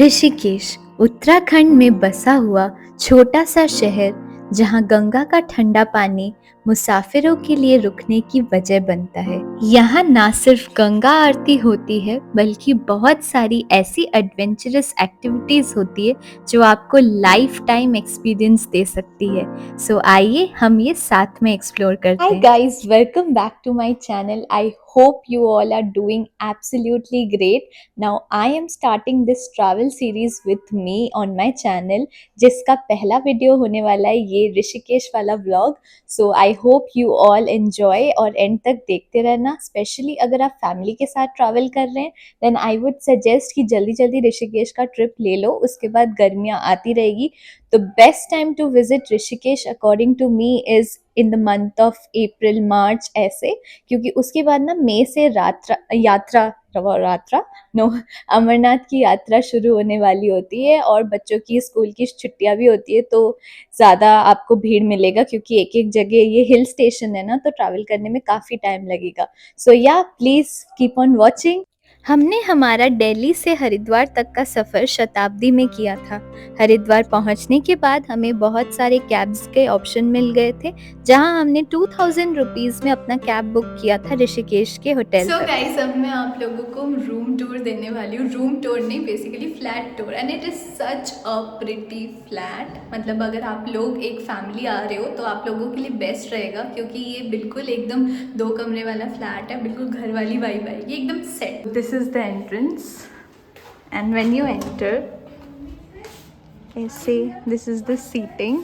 ऋषिकेश उत्तराखंड में बसा हुआ छोटा सा शहर जहां गंगा का ठंडा पानी मुसाफिरों के लिए रुकने की वजह बनता है। यहाँ ना सिर्फ गंगा आरती होती है बल्कि बहुत सारी ऐसी एडवेंचरस एक्टिविटीज होती है जो आपको लाइफ टाइम एक्सपीरियंस दे सकती है। सो आइए हम ये साथ में एक्सप्लोर करते हैं। Hi guys, welcome back to my channel. I hope you all are doing absolutely great. Now I am starting this travel series with me on my channel जिसका पहला वीडियो होने वाला है ये ऋषिकेश वाला vlog. So I hope you all enjoy और and तक देखते रहना। स्पेशली अगर आप फैमिली के साथ ट्रैवल कर रहे हैं देन आई वुड सजेस्ट कि जल्दी जल्दी ऋषिकेश का ट्रिप ले लो, उसके बाद गर्मियाँ आती रहेगी। तो best time to visit Rishikesh according to me is in the month of April March ऐसे, क्योंकि उसके बाद ना मई से यात्रा नो अमरनाथ की यात्रा शुरू होने वाली होती है और बच्चों की स्कूल की छुट्टियां भी होती है, तो ज़्यादा आपको भीड़ मिलेगा क्योंकि एक एक जगह ये हिल स्टेशन है ना, तो ट्रैवल करने में काफ़ी टाइम लगेगा। सो या प्लीज़ कीप ऑन वॉचिंग। हमने हमारा दिल्ली से हरिद्वार तक का सफ़र शताब्दी में किया था। हरिद्वार पहुंचने के बाद हमें बहुत सारे कैब्स के ऑप्शन मिल गए थे, जहां हमने 2000 रुपीज़ में अपना कैब बुक किया था ऋषिकेश के होटल तक। गाइस, अब मैं आप लोगों को रूम टूर देने वाली हूँ। रूम टूर नहीं, basically flat tour, and it is such a pretty flat. मतलब अगर आप लोग एक फैमिली आ रहे हो तो आप लोगों के लिए बेस्ट रहेगा, क्योंकि ये बिल्कुल एकदम 2 कमरे वाला फ्लैट है, बिल्कुल घर वाली वाइब आएगी, एकदम set. This is the entrance and when you enter ऐसे, this is the seating,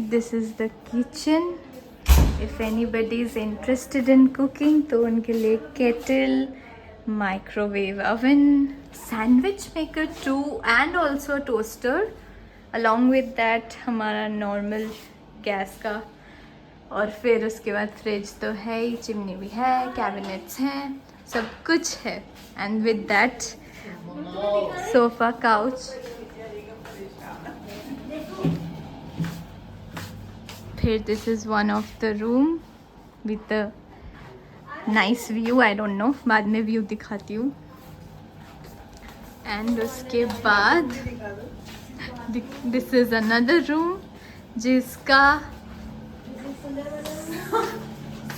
this is the kitchen. If anybody is interested in cooking तो उनके लिए kettle, microwave oven, sandwich maker too and also toaster, along with that हमारा normal gas का, और फिर उसके बाद फ्रिज तो है ही, चिमनी भी है, कैबिनेट्स हैं, सब कुछ है। And with that sofa couch, फिर this is one of the room with the nice view. I don't know, बाद में व्यू दिखाती हूँ। एंड उसके बाद दिस इज़ अनदर रूम जिसका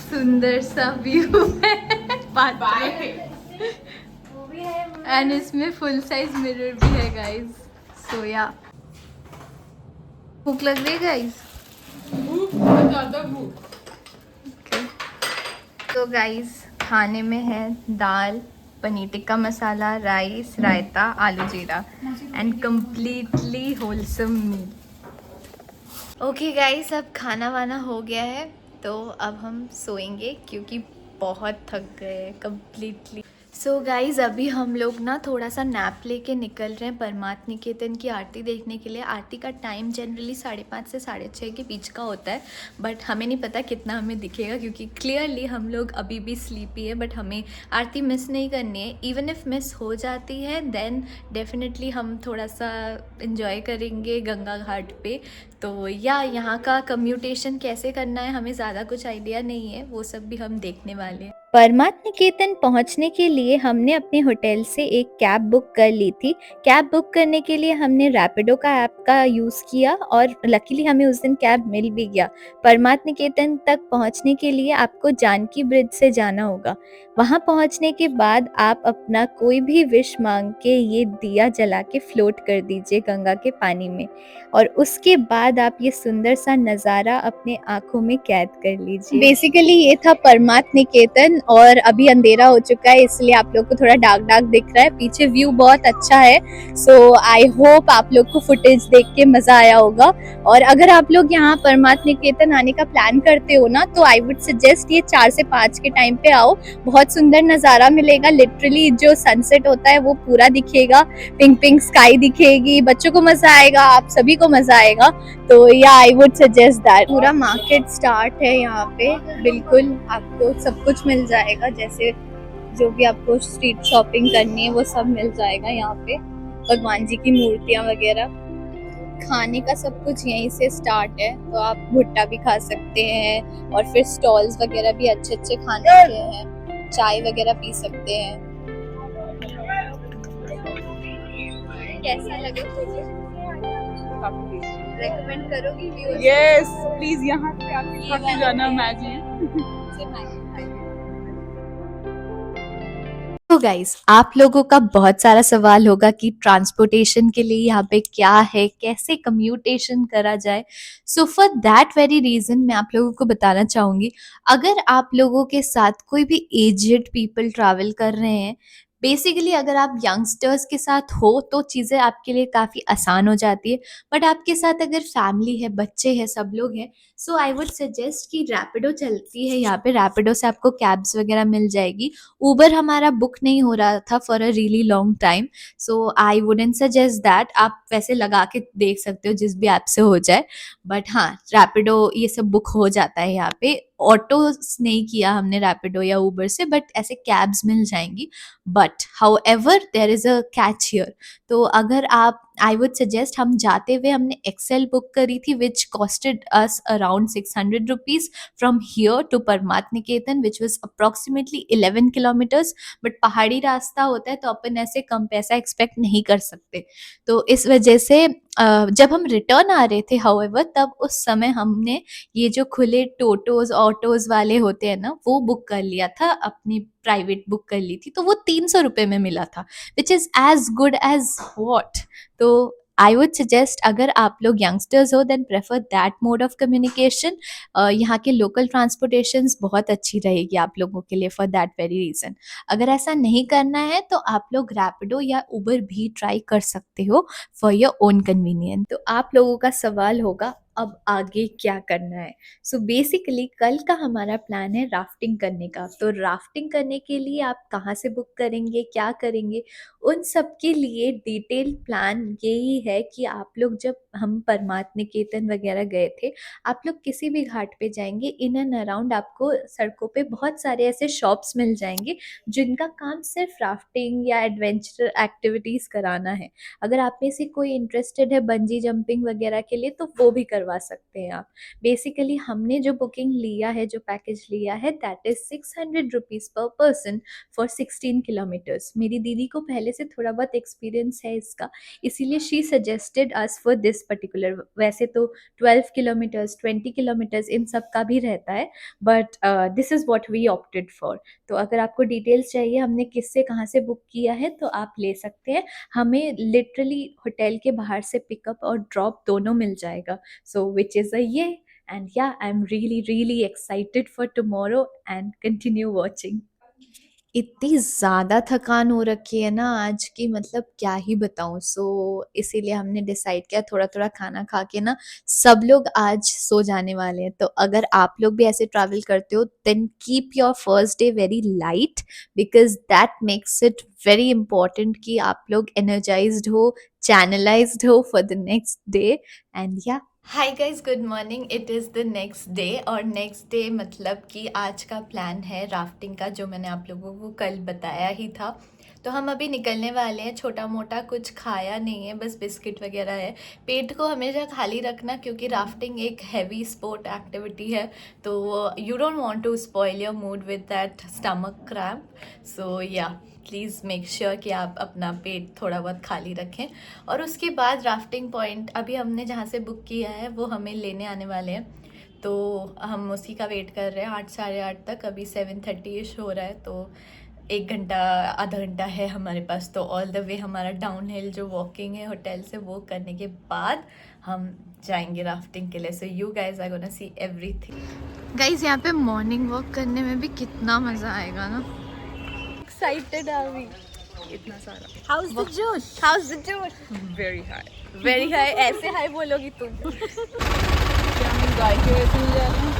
सुंदर सा व्यू है एंड इसमें फुल साइज मिरर भी है गाइज। सो या, भूख लग रही है गाइज? तो गाइज खाने में है दाल, paneer tikka masala, rice, raita, aloo jeera and completely wholesome meal. Okay guys, अब खाना वाना हो गया है तो अब हम सोएंगे क्योंकि बहुत थक गए कम्प्लीटली। सो गाइज़, अभी हम लोग ना थोड़ा सा नैप लेके निकल रहे हैं परमार्थ निकेतन की आरती देखने के लिए। आरती का टाइम जनरली 5:30 से 6:30 के बीच का होता है, बट हमें नहीं पता कितना हमें दिखेगा क्योंकि क्लियरली हम लोग अभी भी स्लीपी है। बट हमें आरती मिस नहीं करनी है। इवन इफ़ मिस हो जाती है देन डेफिनेटली हम थोड़ा सा इन्जॉय करेंगे गंगा घाट पे। तो या यहाँ का कम्यूटेशन कैसे करना है हमें ज़्यादा कुछ आइडिया नहीं है, वो सब भी हम देखने वाले हैं। परमार्थ निकेतन पहुंचने के लिए हमने अपने होटल से एक कैब बुक कर ली थी। कैब बुक करने के लिए हमने रैपिडो का ऐप का यूज़ किया और लकीली हमें उस दिन कैब मिल भी गया। परमार्थ निकेतन तक पहुंचने के लिए आपको जानकी ब्रिज से जाना होगा। वहां पहुंचने के बाद आप अपना कोई भी विश मांग के ये दिया जला के फ्लोट कर दीजिए गंगा के पानी में, और उसके बाद आप ये सुंदर सा नज़ारा अपने आंखों में कैद कर लीजिए। बेसिकली ये था परमार्थ निकेतन और अभी अंधेरा हो चुका है इसलिए आप लोग को थोड़ा डार्क डार्क दिख रहा है। पीछे व्यू बहुत अच्छा है, सो आई होप आप लोग को फुटेज देख के मजा आया होगा। और अगर आप लोग यहाँ परमार्थ निकेतन आने का प्लान करते हो ना तो आई वुड सजेस्ट ये 4 से 5 के टाइम पे आओ। बहुत सुंदर नज़ारा मिलेगा, लिटरली जो सनसेट होता है वो पूरा दिखेगा, पिंक पिंक स्काई दिखेगी, बच्चों को मजा आएगा, आप सभी को मजा आएगा। तो या आई वुड सजेस्ट दैट। पूरा मार्केट स्टार्ट है यहाँ पे, बिल्कुल आपको सब कुछ मिल जाएगा, जैसे जो भी आपको स्ट्रीट शॉपिंग करनी है वो सब मिल जाएगा यहाँ पे। भगवान जी की मूर्तियाँ वगैरह, खाने का सब कुछ यहीं से स्टार्ट है। तो आप भुट्टा भी खा सकते हैं और फिर स्टॉल्स वगैरह भी अच्छे अच्छे खाने के हैं, चाय वगैरह पी सकते हैं। कैसा लगा तुझे? रेकमेंड करोगी व्यूअर्स? यस प्लीज यहाँ पे आके खा के जाना मैगी। तो गाइस, आप लोगों का बहुत सारा सवाल होगा कि ट्रांसपोर्टेशन के लिए यहाँ पे क्या है, कैसे कम्यूटेशन करा जाए। So for that very reason मैं आप लोगों को बताना चाहूंगी, अगर आप लोगों के साथ कोई भी एजेड पीपल ट्रैवल कर रहे हैं, बेसिकली अगर आप यंगस्टर्स के साथ हो तो चीज़ें आपके लिए काफ़ी आसान हो जाती है। बट आपके साथ अगर फैमिली है, बच्चे हैं, सब लोग हैं, सो आई वुड सजेस्ट कि रैपिडो चलती है यहाँ पे, रैपिडो से आपको कैब्स वगैरह मिल जाएगी। उबर हमारा बुक नहीं हो रहा था for a really long time, so I wouldn't suggest that. आप वैसे लगा के देख सकते हो जिस भी ऐप से हो जाए, बट हाँ रैपिडो ये सब बुक हो जाता है यहाँ पे। ऑटो नहीं किया हमने रैपिडो या उबर से, बट ऐसे कैब्स मिल जाएंगी। But how ever there is a catch here. तो अगर आप, आई वुड सजेस्ट, हम जाते हुए हमने एक्सेल बुक करी थी which costed us around 600 rupees from here to Parmarth Niketan, which was approximately 11 kilometres. But पहाड़ी रास्ता होता है तो अपन ऐसे कम पैसा एक्सपेक्ट नहीं कर सकते। तो इस वजह से जब हम रिटर्न आ रहे थे हाउएवर, तब उस समय हमने ये जो खुले टोटोज ऑटोज वाले होते हैं ना, वो बुक कर लिया था, अपनी प्राइवेट बुक कर ली थी, तो वो 300 रुपये में मिला था, which is as good as what. तो आई वुड सजेस्ट, अगर आप लोग यंगस्टर्स हो then prefer that mode of communication. यहाँ के लोकल ट्रांसपोर्टेशंस बहुत अच्छी रहेगी आप लोगों के लिए फॉर दैट वेरी रीज़न। अगर ऐसा नहीं करना है तो आप लोग रैपिडो या उबर भी ट्राई कर सकते हो फॉर योर ओन कन्वीनियंस। तो आप लोगों का सवाल होगा अब आगे क्या करना है। सो बेसिकली कल का हमारा प्लान है राफ्टिंग करने का। तो राफ्टिंग करने के लिए आप कहाँ से बुक करेंगे, क्या करेंगे, उन सब के लिए डिटेल प्लान यही है कि आप लोग, जब हम परमात निकेतन वगैरह गए थे, आप लोग किसी भी घाट पे जाएंगे, इन एंड अराउंड आपको सड़कों पे बहुत सारे ऐसे शॉप्स मिल जाएंगे जिनका काम सिर्फ राफ्टिंग या एडवेंचर एक्टिविटीज़ कराना है। अगर आप में से कोई इंटरेस्टेड है बंजी जंपिंग वगैरह के लिए तो वो भी करवा सकते हैं आप। बेसिकली हमने जो बुकिंग लिया है, जो पैकेज लिया है, दैट इज़ 600 रुपीज़ पर पर्सन फॉर 16 किलोमीटर्स। मेरी दीदी को पहले से थोड़ा बहुत एक्सपीरियंस है इसका, इसीलिए she suggested us for this particular. वैसे तो 12 किलोमीटर्स, 20 किलोमीटर्स इन सब का भी रहता है, but this is what we opted for. तो अगर आपको डिटेल्स चाहिए हमने किससे कहाँ से बुक किया है तो आप ले सकते हैं। हमें लिटरली होटल के बाहर से पिकअप और ड्रॉप दोनों मिल जाएगा। सो विच इज़ अ ये, एंड या I am really really excited for tomorrow and continue watching. इतनी ज़्यादा थकान हो रखी है ना आज की, मतलब क्या ही बताऊँ। सो इसीलिए हमने डिसाइड किया थोड़ा थोड़ा खाना खा के ना सब लोग आज सो जाने वाले हैं। तो अगर आप लोग भी ऐसे ट्रैवल करते हो then keep your first day very light, because that makes it very important कि आप लोग एनर्जाइज्ड हो, चैनलाइज्ड हो for the next day. And या hi guys, good morning. It is the next day, और नेक्स्ट डे मतलब कि आज का प्लान है राफ्टिंग का, जो मैंने आप लोगों को कल बताया ही था। तो हम अभी निकलने वाले हैं। छोटा मोटा कुछ खाया नहीं है, बस बिस्किट वगैरह है। पेट को हमेशा खाली रखना, क्योंकि राफ्टिंग एक हैवी स्पोर्ट एक्टिविटी है, तो you don't want to spoil your mood with that stomach cramp. So या प्लीज़ मेक श्योर कि आप अपना पेट थोड़ा बहुत खाली रखें। और उसके बाद राफ्टिंग पॉइंट अभी हमने जहाँ से बुक किया है वो हमें लेने आने वाले हैं, तो हम उसी का वेट कर रहे हैं 8 साढ़े 8 तक। अभी 7:30 हो रहा है, तो 1 घंटा आधा घंटा है हमारे पास। तो ऑल द वे हमारा डाउन हिल जो वॉकिंग है होटल से, वो करने के बाद हम जाएंगे राफ्टिंग के लिए। So you guys are gonna see everything. Guys यहाँ पे मॉर्निंग वॉक करने में भी कितना मज़ा आएगा ना। एक्साइटेड आर वी इतना सारा। हाउस द जोश, हाउस द जोश। वेरी हाई, वेरी हाई, ऐसे हाई बोलोगी तुम। क्या हम गाय के वजह से नहीं जा रहे हैं?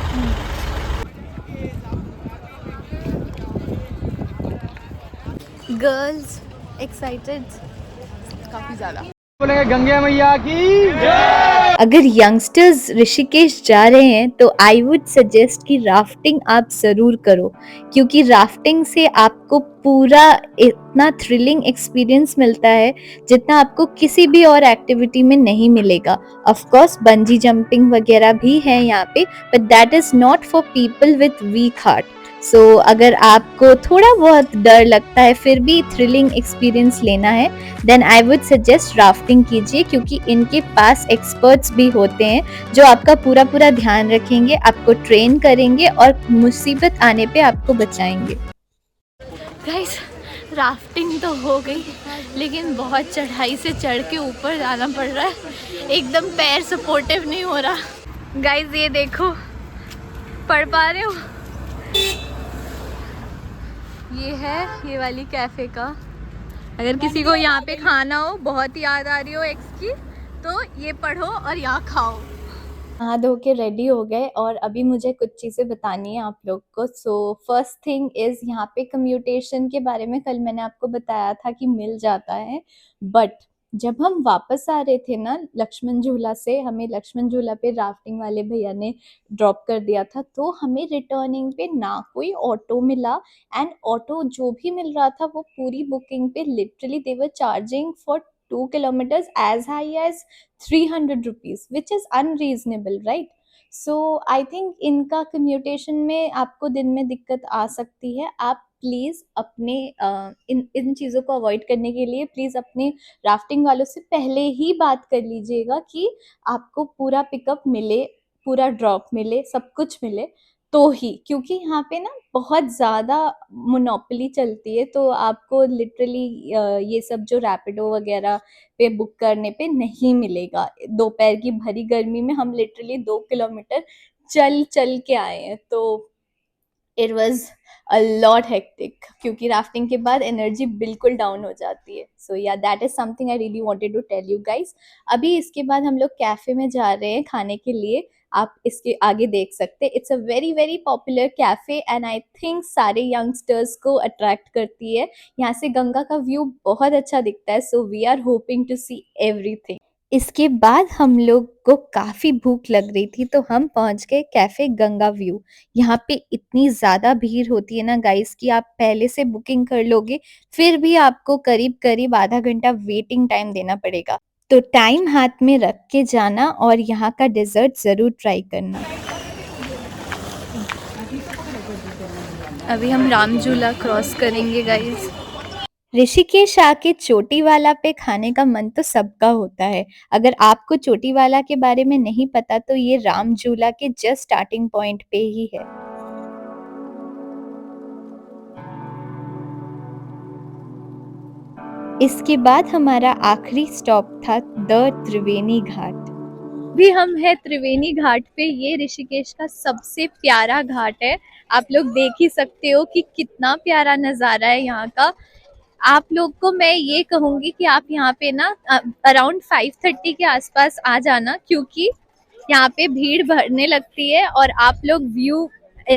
गर्ल्स एक्साइटेड काफी ज्यादा। बोलेंगे गंगे मैया की जय। अगर यंगस्टर्स ऋषिकेश जा रहे हैं तो आई वुड सजेस्ट कि राफ्टिंग आप ज़रूर करो, क्योंकि राफ्टिंग से आपको पूरा इतना थ्रिलिंग एक्सपीरियंस मिलता है जितना आपको किसी भी और एक्टिविटी में नहीं मिलेगा। ऑफ कोर्स बंजी जंपिंग वगैरह भी है यहाँ पे, but that is not for people with weak heart. So अगर आपको थोड़ा बहुत डर लगता है फिर भी थ्रिलिंग एक्सपीरियंस लेना है, then I would suggest rafting कीजिए, क्योंकि इनके पास एक्सपर्ट्स भी होते हैं जो आपका पूरा पूरा ध्यान रखेंगे, आपको ट्रेन करेंगे और मुसीबत आने पे आपको बचाएंगे। गाइस, राफ्टिंग तो हो गई, लेकिन बहुत चढ़ाई से चढ़ के ऊपर जाना पड़ रहा है, एकदम पैर सपोर्टिव नहीं हो रहा। गाइस ये देखो, पढ़ पा रहे हो, ये है ये वाली कैफ़े का। अगर किसी को यहाँ पे खाना हो, बहुत याद आ रही हो एक्स की, तो ये पढ़ो और यहाँ खाओ। नहा धो के रेडी हो गए और अभी मुझे कुछ चीज़ें बतानी है आप लोग को। सो फर्स्ट थिंग इज़, यहाँ पे कम्यूटेशन के बारे में कल मैंने आपको बताया था कि मिल जाता है, बट जब हम वापस आ रहे थे ना लक्ष्मण झूला से, हमें लक्ष्मण झूला पे राफ्टिंग वाले भैया ने ड्रॉप कर दिया था, तो हमें रिटर्निंग पे ना कोई ऑटो मिला, एंड ऑटो जो भी मिल रहा था वो पूरी बुकिंग पे literally they were charging for 2 kilometers as high as 300 rupees, which is unreasonable, right? So I think इनका कम्यूटेशन में आपको दिन में दिक्कत आ सकती है। आप प्लीज़ अपने इन चीज़ों को अवॉइड करने के लिए प्लीज़ अपने राफ्टिंग वालों से पहले ही बात कर लीजिएगा कि आपको पूरा पिकअप मिले, पूरा ड्रॉप मिले, सब कुछ मिले तो ही, क्योंकि यहाँ पे ना बहुत ज़्यादा मोनोपोली चलती है, तो आपको लिटरली ये सब जो रैपिडो वगैरह पे बुक करने पे नहीं मिलेगा। दोपहर की भरी गर्मी में हम लिटरली 2 किलोमीटर चल चल के आए हैं, तो it was a lot hectic, क्योंकि राफ्टिंग के बाद एनर्जी बिल्कुल डाउन हो जाती है। So yeah that is something I really wanted to tell you guys. अभी इसके बाद हम लोग कैफे में जा रहे हैं खाने के लिए, आप इसके आगे देख सकते हैं। It's a very very popular cafe and I think सारे यंगस्टर्स को अट्रैक्ट करती है। यहाँ से गंगा का व्यू बहुत अच्छा दिखता है, so we are hoping to see everything. इसके बाद हम लोग को काफ़ी भूख लग रही थी, तो हम पहुंच गए कैफ़े गंगा व्यू। यहाँ पे इतनी ज़्यादा भीड़ होती है ना गाइस कि आप पहले से बुकिंग कर लोगे, फिर भी आपको करीब-करीब आधा घंटा वेटिंग टाइम देना पड़ेगा। तो टाइम हाथ में रख के जाना और यहाँ का डेज़र्ट ज़रूर ट्राई करना। अभी हम राम झूला क्रॉस करेंगे गाइस। ऋषिकेश आके चोटी वाला पे खाने का मन तो सबका होता है। अगर आपको चोटी वाला के बारे में नहीं पता, तो ये राम झूला के जस्ट स्टार्टिंग पॉइंट पे ही है। इसके बाद हमारा आखिरी स्टॉप था द त्रिवेणी घाट। भी हम है त्रिवेणी घाट पे। ये ऋषिकेश का सबसे प्यारा घाट है। आप लोग देख ही सकते हो कि कितना प्यारा नज़ारा है यहाँ का। आप लोग को मैं ये कहूँगी कि आप यहाँ पे ना अराउंड 5:30 के आसपास आ जाना, क्योंकि यहाँ पे भीड़ बढ़ने लगती है और आप लोग व्यू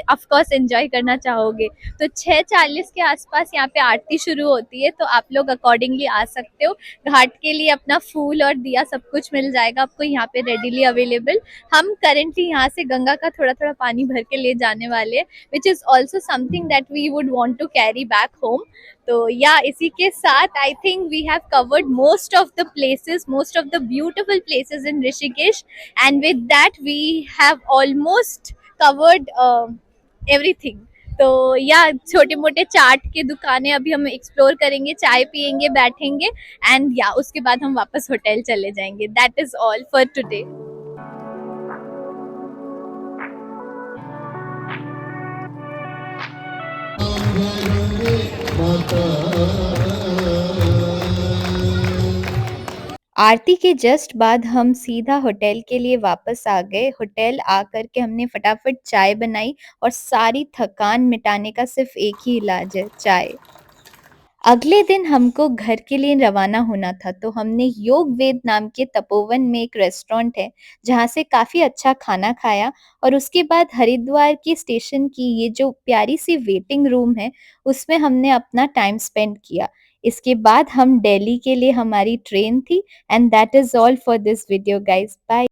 ऑफ कोर्स एंजॉय करना चाहोगे। तो 6:40 के आसपास यहाँ पे आरती शुरू होती है, तो आप लोग अकॉर्डिंगली आ सकते हो। घाट के लिए अपना फूल और दिया सब कुछ मिल जाएगा आपको यहाँ पे रेडीली अवेलेबल। हम करेंटली यहाँ से गंगा का थोड़ा थोड़ा पानी भर के ले जाने वाले हैं, which is also something that we would want to carry back home. तो या इसी के साथ I think we have covered most of the places, most of the beautiful places in Rishikesh, and with that we have almost covered everything. तो yeah छोटे मोटे चाट के दुकानें अभी हम एक्सप्लोर करेंगे, चाय पियेंगे, बैठेंगे, एंड या उसके बाद हम वापस होटल चले जाएंगे। That is all for today. Aarti के जस्ट बाद हम सीधा होटल के लिए वापस आ गए। होटल आकर के हमने फटाफट चाय बनाई और सारी थकान मिटाने का सिर्फ एक ही इलाज है, चाय। अगले दिन हमको घर के लिए रवाना होना था, तो हमने योग वेद नाम के तपोवन में एक रेस्टोरेंट है जहाँ से काफ़ी अच्छा खाना खाया, और उसके बाद हरिद्वार की स्टेशन की ये जो प्यारी सी वेटिंग रूम है उसमें हमने अपना टाइम स्पेंड किया। इसके बाद हम दिल्ली के लिए हमारी ट्रेन थी, and that is all for this video guys. Bye.